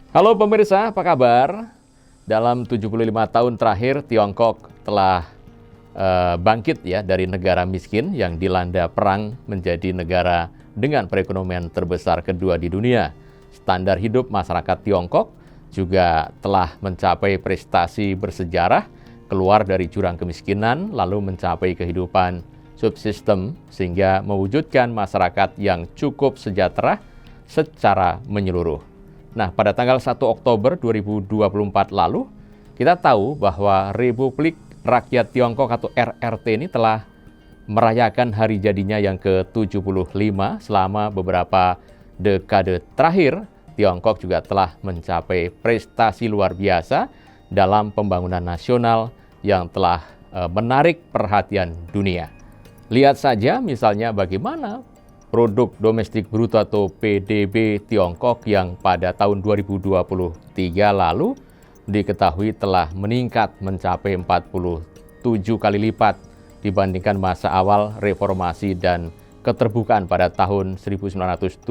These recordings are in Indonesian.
Halo pemirsa, apa kabar? Dalam 75 tahun terakhir, Tiongkok telah bangkit ya dari negara miskin yang dilanda perang menjadi negara dengan perekonomian terbesar kedua di dunia. Standar hidup masyarakat Tiongkok juga telah mencapai prestasi bersejarah, keluar dari jurang kemiskinan, lalu mencapai kehidupan subsistem sehingga mewujudkan masyarakat yang cukup sejahtera secara menyeluruh. Nah, pada tanggal 1 Oktober 2024 lalu, kita tahu bahwa Republik Rakyat Tiongkok atau RRT ini telah merayakan hari jadinya yang ke-75 selama beberapa dekade terakhir. Tiongkok juga telah mencapai prestasi luar biasa dalam pembangunan nasional yang telah menarik perhatian dunia. Lihat saja misalnya bagaimana produk domestik bruto atau PDB Tiongkok yang pada tahun 2023 lalu diketahui telah meningkat mencapai 47 kali lipat dibandingkan masa awal reformasi dan keterbukaan pada tahun 1978.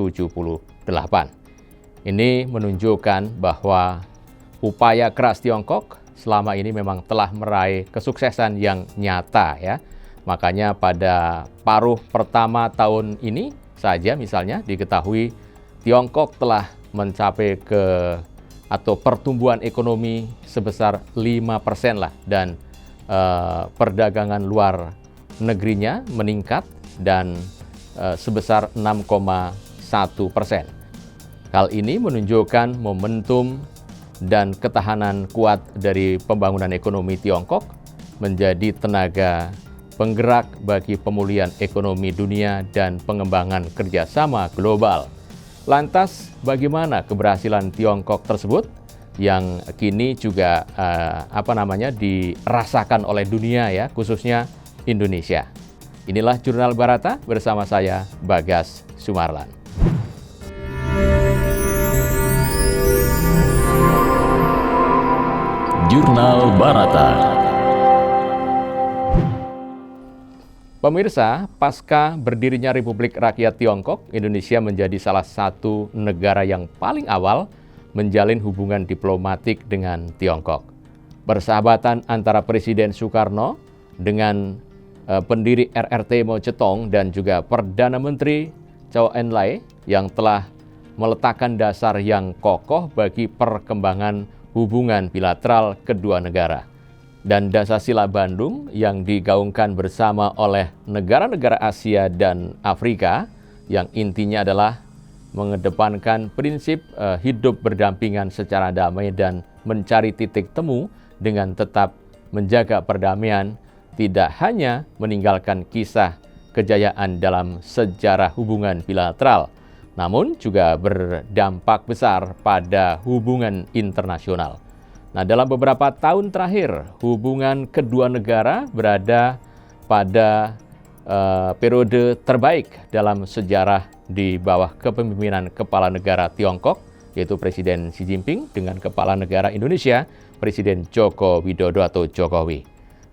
Ini menunjukkan bahwa upaya keras Tiongkok selama ini memang telah meraih kesuksesan yang nyata ya. Makanya pada paruh pertama tahun ini saja misalnya diketahui Tiongkok telah mencapai pertumbuhan ekonomi sebesar 5% lah dan perdagangan luar negerinya meningkat dan sebesar 6,1%. Hal ini menunjukkan momentum dan ketahanan kuat dari pembangunan ekonomi Tiongkok menjadi tenaga penggerak bagi pemulihan ekonomi dunia dan pengembangan kerjasama global. Lantas, bagaimana keberhasilan Tiongkok tersebut yang kini juga dirasakan oleh dunia ya, khususnya Indonesia. Inilah Jurnal Barata bersama saya Bagas Sumarlan. Jurnal Barata. Pemirsa, pasca berdirinya Republik Rakyat Tiongkok, Indonesia menjadi salah satu negara yang paling awal menjalin hubungan diplomatik dengan Tiongkok. Persahabatan antara Presiden Soekarno dengan pendiri RRT Mao Zedong dan juga Perdana Menteri Zhou Enlai yang telah meletakkan dasar yang kokoh bagi perkembangan hubungan bilateral kedua negara. Dan Dasar-Sila Bandung yang digaungkan bersama oleh negara-negara Asia dan Afrika yang intinya adalah mengedepankan prinsip hidup berdampingan secara damai dan mencari titik temu dengan tetap menjaga perdamaian, tidak hanya meninggalkan kisah kejayaan dalam sejarah hubungan bilateral, namun juga berdampak besar pada hubungan internasional. Nah, dalam beberapa tahun terakhir, hubungan kedua negara berada pada periode terbaik dalam sejarah di bawah kepemimpinan Kepala Negara Tiongkok, yaitu Presiden Xi Jinping dengan Kepala Negara Indonesia, Presiden Joko Widodo atau Jokowi,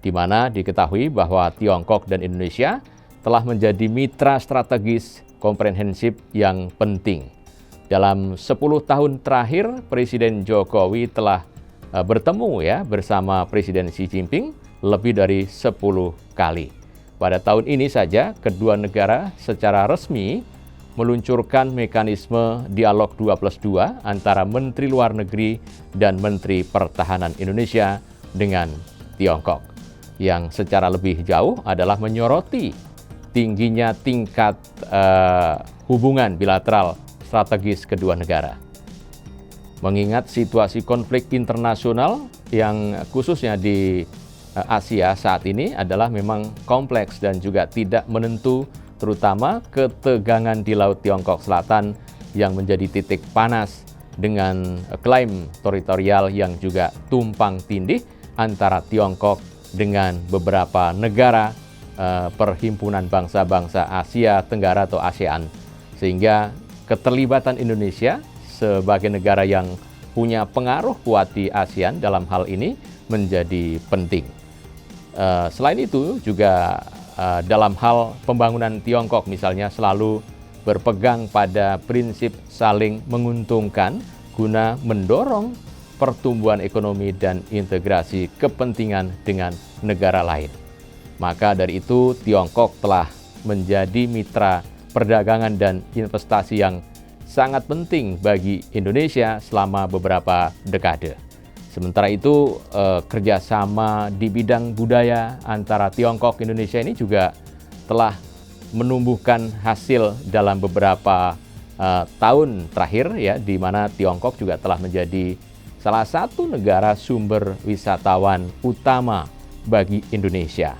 di mana diketahui bahwa Tiongkok dan Indonesia telah menjadi mitra strategis komprehensif yang penting. Dalam 10 tahun terakhir, Presiden Jokowi telah bertemu ya bersama Presiden Xi Jinping lebih dari 10 kali. Pada tahun ini saja, kedua negara secara resmi meluncurkan mekanisme dialog 2+2 antara Menteri Luar Negeri dan Menteri Pertahanan Indonesia dengan Tiongkok, yang secara lebih jauh adalah menyoroti tingginya tingkat hubungan bilateral strategis kedua negara. Mengingat situasi konflik internasional yang khususnya di Asia saat ini adalah memang kompleks dan juga tidak menentu, terutama ketegangan di Laut Tiongkok Selatan yang menjadi titik panas dengan klaim teritorial yang juga tumpang tindih antara Tiongkok dengan beberapa negara Perhimpunan Bangsa-Bangsa Asia Tenggara atau ASEAN. Sehingga keterlibatan Indonesia sebagai negara yang punya pengaruh kuat di ASEAN dalam hal ini menjadi penting. Selain itu juga dalam hal pembangunan Tiongkok misalnya selalu berpegang pada prinsip saling menguntungkan guna mendorong pertumbuhan ekonomi dan integrasi kepentingan dengan negara lain. Maka dari itu, Tiongkok telah menjadi mitra perdagangan dan investasi yang sangat penting bagi Indonesia selama beberapa dekade. Sementara itu, kerjasama di bidang budaya antara Tiongkok dan Indonesia ini juga telah menumbuhkan hasil dalam beberapa tahun terakhir, ya, di mana Tiongkok juga telah menjadi salah satu negara sumber wisatawan utama bagi Indonesia.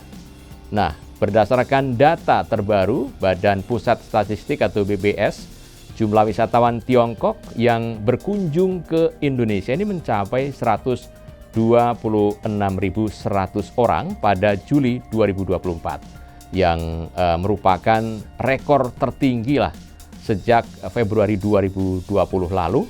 Nah, berdasarkan data terbaru Badan Pusat Statistik atau BPS, jumlah wisatawan Tiongkok yang berkunjung ke Indonesia ini mencapai 126.100 orang pada Juli 2024, yang merupakan rekor tertinggi lah sejak Februari 2020 lalu.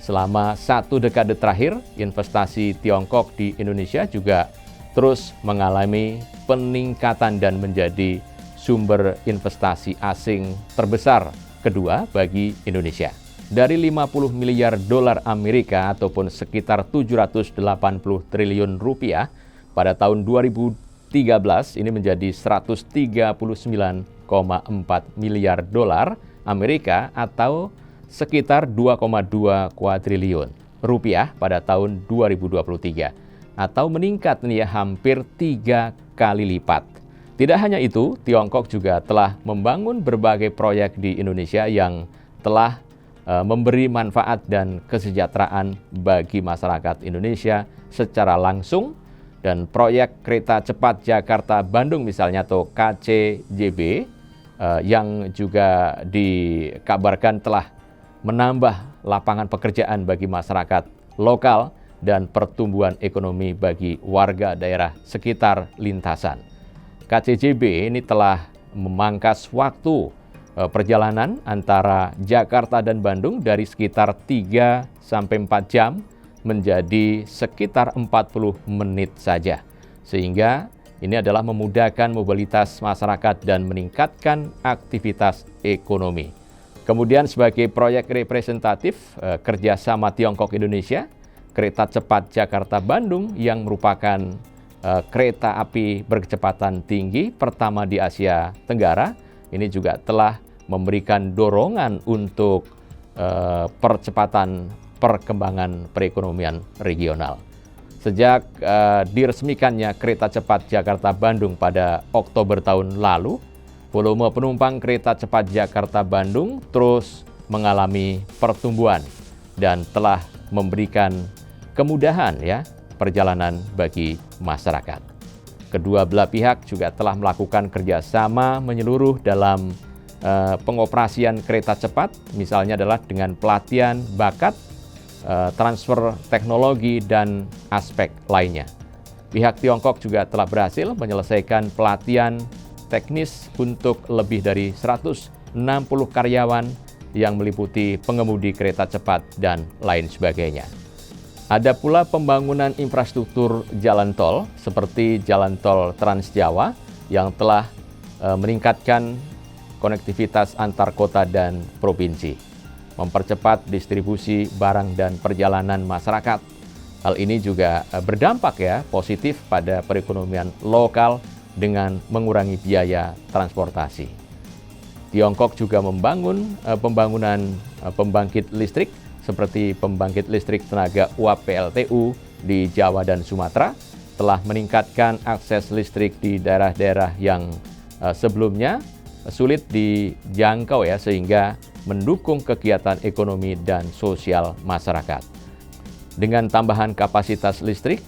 Selama satu dekade terakhir, investasi Tiongkok di Indonesia juga terus mengalami peningkatan dan menjadi sumber investasi asing terbesar kedua bagi Indonesia. Dari 50 miliar dolar Amerika ataupun sekitar 780 triliun rupiah pada tahun 2013 ini menjadi 139,4 miliar dolar Amerika atau sekitar 2,2 kuadriliun rupiah pada tahun 2023 atau meningkat nih ya, hampir 3 kali lipat. Tidak hanya itu, Tiongkok juga telah membangun berbagai proyek di Indonesia yang telah memberi manfaat dan kesejahteraan bagi masyarakat Indonesia secara langsung. Dan proyek kereta cepat Jakarta-Bandung misalnya atau KCJB yang juga dikabarkan telah menambah lapangan pekerjaan bagi masyarakat lokal dan pertumbuhan ekonomi bagi warga daerah sekitar lintasan. KCJB ini telah memangkas waktu perjalanan antara Jakarta dan Bandung dari sekitar 3 sampai 4 jam menjadi sekitar 40 menit saja. Sehingga ini adalah memudahkan mobilitas masyarakat dan meningkatkan aktivitas ekonomi. Kemudian sebagai proyek representatif kerjasama Tiongkok Indonesia, kereta cepat Jakarta-Bandung yang merupakan kereta api berkecepatan tinggi pertama di Asia Tenggara, ini juga telah memberikan dorongan untuk percepatan perkembangan perekonomian regional. Sejak diresmikannya kereta cepat Jakarta-Bandung pada Oktober tahun lalu, volume penumpang kereta cepat Jakarta-Bandung terus mengalami pertumbuhan dan telah memberikan kemudahan ya perjalanan bagi masyarakat. Kedua belah pihak juga telah melakukan kerjasama menyeluruh dalam pengoperasian kereta cepat, misalnya adalah dengan pelatihan bakat, transfer teknologi, dan aspek lainnya. Pihak Tiongkok juga telah berhasil menyelesaikan pelatihan teknis untuk lebih dari 160 karyawan yang meliputi pengemudi kereta cepat dan lain sebagainya. Ada pula pembangunan infrastruktur jalan tol seperti jalan tol Trans Jawa yang telah meningkatkan konektivitas antar kota dan provinsi, mempercepat distribusi barang dan perjalanan masyarakat. Hal ini juga berdampak ya positif pada perekonomian lokal dengan mengurangi biaya transportasi. Tiongkok juga membangun pembangunan pembangkit listrik seperti pembangkit listrik tenaga uap PLTU di Jawa dan Sumatera, telah meningkatkan akses listrik di daerah-daerah yang sebelumnya sulit dijangkau ya, sehingga mendukung kegiatan ekonomi dan sosial masyarakat. Dengan tambahan kapasitas listrik,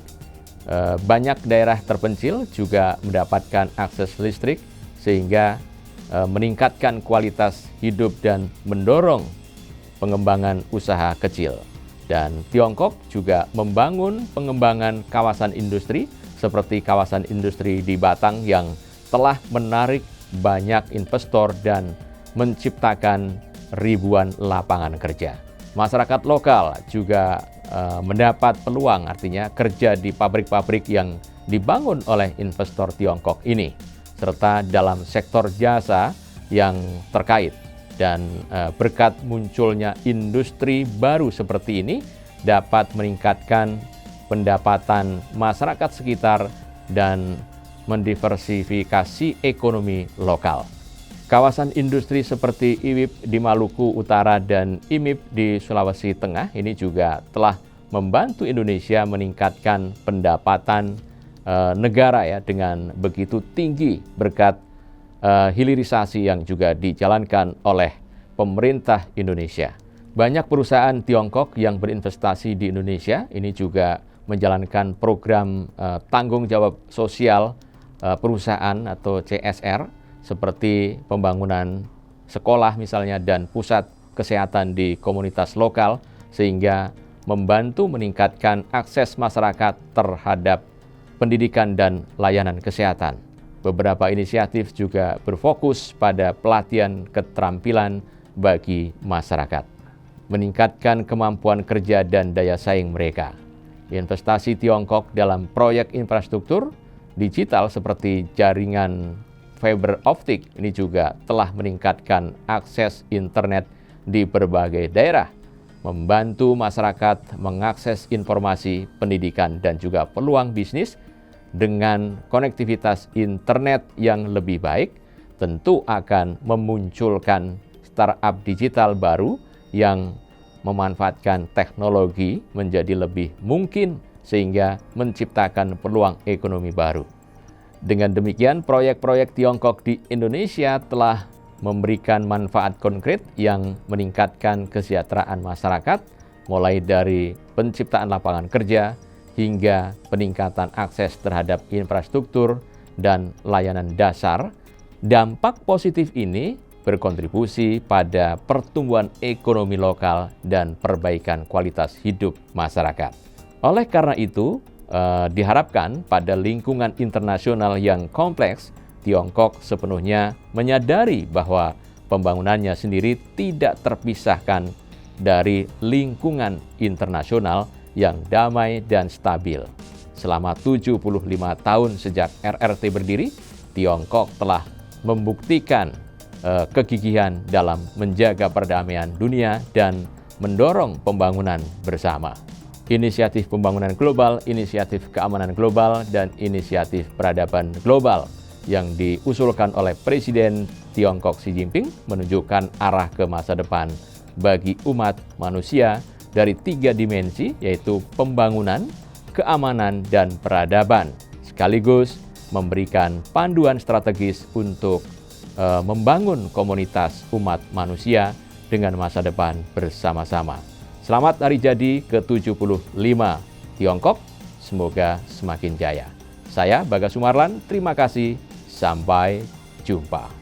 banyak daerah terpencil juga mendapatkan akses listrik sehingga meningkatkan kualitas hidup dan mendorong pengembangan usaha kecil. Dan Tiongkok juga membangun pengembangan kawasan industri seperti kawasan industri di Batang yang telah menarik banyak investor dan menciptakan ribuan lapangan kerja. Masyarakat lokal juga mendapat peluang, artinya kerja di pabrik-pabrik yang dibangun oleh investor Tiongkok ini, serta dalam sektor jasa yang terkait. Dan berkat munculnya industri baru seperti ini dapat meningkatkan pendapatan masyarakat sekitar dan mendiversifikasi ekonomi lokal. Kawasan industri seperti IWIP di Maluku Utara dan IMIP di Sulawesi Tengah ini juga telah membantu Indonesia meningkatkan pendapatan negara ya dengan begitu tinggi berkat hilirisasi yang juga dijalankan oleh pemerintah Indonesia. Banyak perusahaan Tiongkok yang berinvestasi di Indonesia ini juga menjalankan program tanggung jawab sosial perusahaan atau CSR seperti pembangunan sekolah misalnya dan pusat kesehatan di komunitas lokal sehingga membantu meningkatkan akses masyarakat terhadap pendidikan dan layanan kesehatan. Beberapa inisiatif juga berfokus pada pelatihan keterampilan bagi masyarakat, meningkatkan kemampuan kerja dan daya saing mereka. Investasi Tiongkok dalam proyek infrastruktur digital seperti jaringan fiber optik ini juga telah meningkatkan akses internet di berbagai daerah, membantu masyarakat mengakses informasi, pendidikan, dan juga peluang bisnis. Dengan konektivitas internet yang lebih baik, tentu akan memunculkan startup digital baru yang memanfaatkan teknologi menjadi lebih mungkin sehingga menciptakan peluang ekonomi baru. Dengan demikian, proyek-proyek Tiongkok di Indonesia telah memberikan manfaat konkret yang meningkatkan kesejahteraan masyarakat, mulai dari penciptaan lapangan kerja, hingga peningkatan akses terhadap infrastruktur dan layanan dasar. Dampak positif ini berkontribusi pada pertumbuhan ekonomi lokal dan perbaikan kualitas hidup masyarakat. Oleh karena itu, diharapkan pada lingkungan internasional yang kompleks, Tiongkok sepenuhnya menyadari bahwa pembangunannya sendiri tidak terpisahkan dari lingkungan internasional yang damai dan stabil. Selama 75 tahun sejak RRT berdiri, Tiongkok telah membuktikan kegigihan dalam menjaga perdamaian dunia dan mendorong pembangunan bersama. Inisiatif pembangunan global, inisiatif keamanan global, dan inisiatif peradaban global yang diusulkan oleh Presiden Tiongkok Xi Jinping menunjukkan arah ke masa depan bagi umat manusia dari 3 dimensi, yaitu pembangunan, keamanan, dan peradaban, sekaligus memberikan panduan strategis untuk membangun komunitas umat manusia dengan masa depan bersama-sama. Selamat Hari Jadi ke-75 Tiongkok, semoga semakin jaya. Saya Bagas Sumarlan, terima kasih, sampai jumpa.